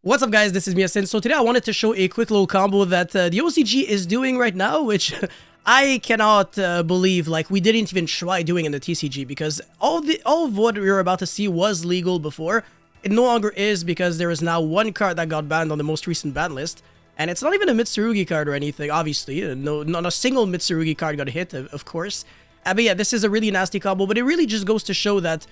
What's up guys, this is Yacineygo. So today I wanted to show a quick little combo that the OCG is doing right now, which I cannot believe like we didn't even try doing in the TCG, because all of what we were about to see was legal before. It no longer is, because there is now one card that got banned on the most recent ban list, and it's not even a Mitsurugi card or anything, obviously. Not a single Mitsurugi card got hit, of course. But yeah, this is a really nasty combo, but it really just goes to show that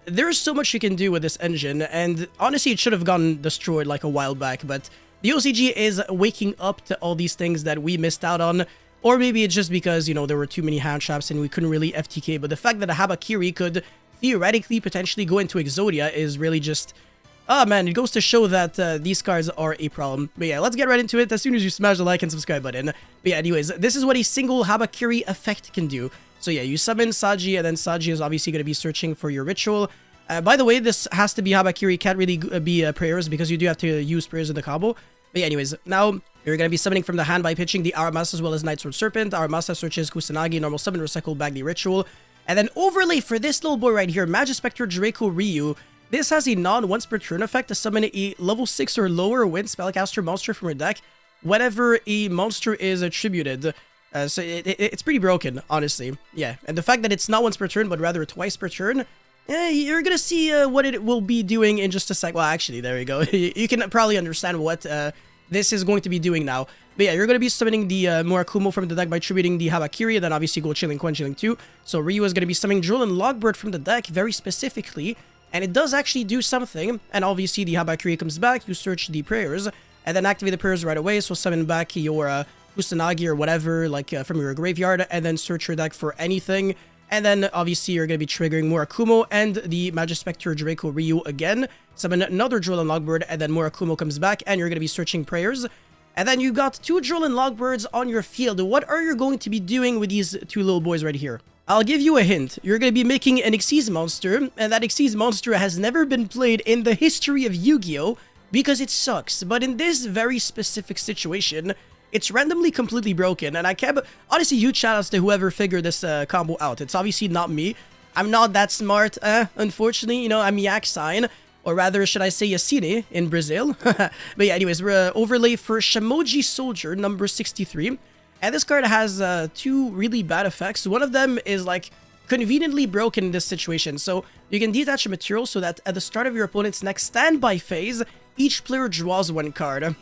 there's so much you can do with this engine, and honestly it should have gotten destroyed like a while back, but the OCG is waking up to all these things that we missed out on. Or maybe it's just because, you know, there were too many hand traps and we couldn't really FTK, but the fact that a Habakiri could theoretically potentially go into Exodia is really just... oh man, it goes to show that these cards are a problem. But yeah, let's get right into it as soon as you smash the like and subscribe button. But yeah, anyways, this is what a single Habakiri effect can do. So yeah, you summon Saji, and then Saji is obviously going to be searching for your ritual. By the way, this has to be Habakiri, can't really be prayers, because you do have to use prayers in the combo. But yeah, anyways, now you're going to be summoning from the hand by pitching the Aramasa as well as Night Sword Serpent. Aramasa searches Kusanagi, normal summon, recycle back the ritual. And then overlay for this little boy right here, Magispector Draco Ryu. This has a non-once per turn effect to summon a level 6 or lower wind spellcaster monster from your deck whenever a monster is attributed. So it's pretty broken, honestly. Yeah, and the fact that it's not once per turn, but rather twice per turn, you're gonna see what it will be doing in just a sec. Well, actually, there you go. You can probably understand what this is going to be doing now. But yeah, you're going to be summoning the Murakumo from the deck by tributing the Habakiri, then obviously go Chilling Quenchling too. So Ryu is going to be summoning Drill and Logbird from the deck very specifically, and it does actually do something. And obviously the Habakiri comes back, you search the prayers, and then activate the prayers right away, so summon back your Kusanagi or whatever, like from your graveyard, and then search your deck for anything. And then obviously you're going to be triggering Murakumo and the Magispector Draco Ryu again, summon another Drill and Logbird, and then Murakumo comes back, and you're going to be searching prayers. And then you got two Drill and Logbirds on your field. What are you going to be doing with these two little boys right here? I'll give you a hint. You're going to be making an Xyz monster, and that Xyz monster has never been played in the history of Yu-Gi-Oh! Because it sucks. But in this very specific situation, it's randomly completely broken, and I can't... honestly, huge shoutouts to whoever figured this combo out. It's obviously not me. I'm not that smart, unfortunately. You know, I'm Yak sign, or rather, should I say Yacine in Brazil. But yeah, anyways, we're overlay for Shamoji Soldier, number 63. And this card has two really bad effects. One of them is, like, conveniently broken in this situation. So you can detach a material so that at the start of your opponent's next standby phase, each player draws one card.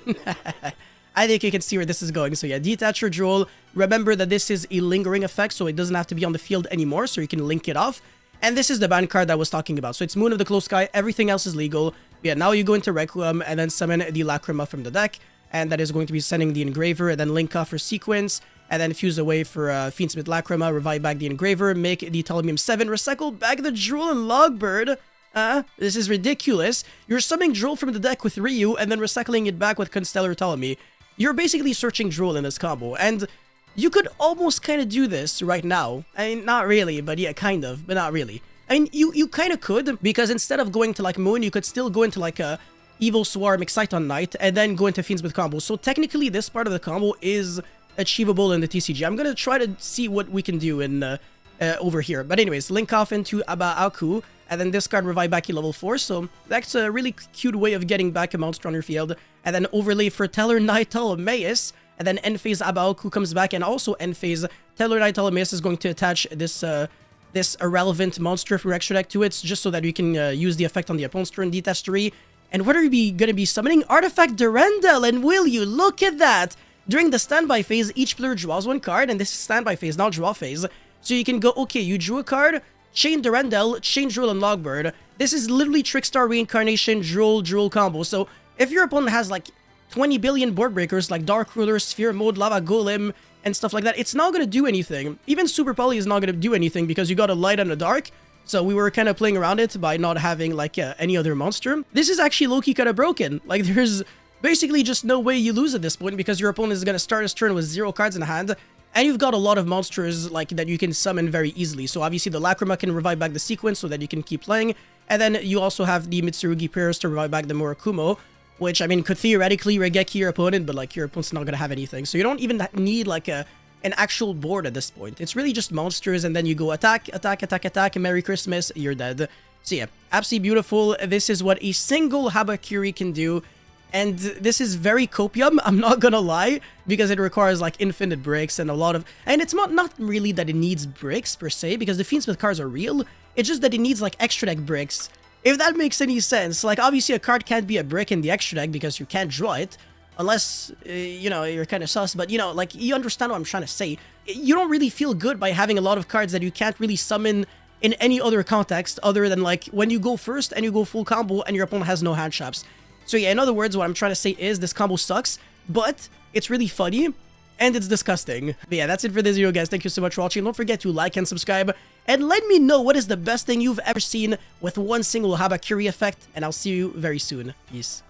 I think you can see where this is going. So yeah, detach your draw. Remember that this is a lingering effect, so it doesn't have to be on the field anymore, so you can link it off. And this is the ban card that I was talking about. So it's Moon of the Close Sky, everything else is legal. Yeah, now you go into Requiem and then summon the Lacrima from the deck, and that is going to be sending the Engraver, and then link off for Sequence, and then fuse away for Fiendsmith Lacrima, revive back the Engraver, make the Ptolemium 7, recycle back the Drool and Logbird. This is ridiculous. You're summoning Drool from the deck with Ryu, and then recycling it back with Constellar Ptolemy. You're basically searching Drool in this combo, and you could almost kind of do this right now. I mean, not really, but yeah, kind of, but not really. I mean, you kind of could, because instead of going to like Moon, you could still go into like a Evil Swarm, Excite on Night, and then go into Fiends with combo. So technically, this part of the combo is achievable in the TCG. I'm gonna try to see what we can do in over here. But anyways, link off into Abaaku, and then discard Revive back to level 4, so that's a really cute way of getting back a monster on your field. And then overlay for Teller Knight Ptolemaeus, and then end phase Abaaku comes back, and also end phase Teller Knight Ptolemaeus is going to attach this this irrelevant monster from your extra deck to it, just so that you can use the effect on the opponent's turn, detach 3. And what are you going to be summoning? Artifact Durandal, and will you? Look at that! During the standby phase, each player draws one card, and this is standby phase, not draw phase. So you can go, okay, you drew a card, chain Durandal, chain Drool and Logbird. This is literally Trickstar Reincarnation, Drool combo. So if your opponent has like 20 billion board breakers like Dark Ruler, Sphere Mode, Lava Golem, and stuff like that, it's not going to do anything. Even Super Poly is not going to do anything because you got a light and a dark. So we were kind of playing around it by not having like any other monster. This is actually low-key kind of broken. Like there's basically just no way you lose at this point, because your opponent is going to start his turn with 0 cards in hand. And you've got a lot of monsters like that you can summon very easily. So obviously the Lacrima can revive back the Sequence so that you can keep playing. And then you also have the Mitsurugi prayers to revive back the Murakumo, which I mean could theoretically regeki your opponent, but like your opponent's not gonna have anything. So you don't even need like an actual board at this point. It's really just monsters, and then you go attack, attack, attack, attack, and Merry Christmas, you're dead. So yeah, absolutely beautiful. This is what a single Habakiri can do. And this is very copium, I'm not gonna lie, because it requires like infinite bricks and a lot of... And it's not really that it needs bricks per se, because the Fiendsmith cards are real. It's just that it needs like extra deck bricks. If that makes any sense. Like obviously a card can't be a brick in the extra deck because you can't draw it. Unless, you know, you're kind of sus. But, you know, like you understand what I'm trying to say. You don't really feel good by having a lot of cards that you can't really summon in any other context other than like when you go first and you go full combo and your opponent has no hand traps. So yeah, in other words, what I'm trying to say is this combo sucks, but it's really funny, and it's disgusting. But yeah, that's it for this video, guys. Thank you so much for watching. Don't forget to like and subscribe, and let me know what is the best thing you've ever seen with one single Habakiri effect, and I'll see you very soon. Peace.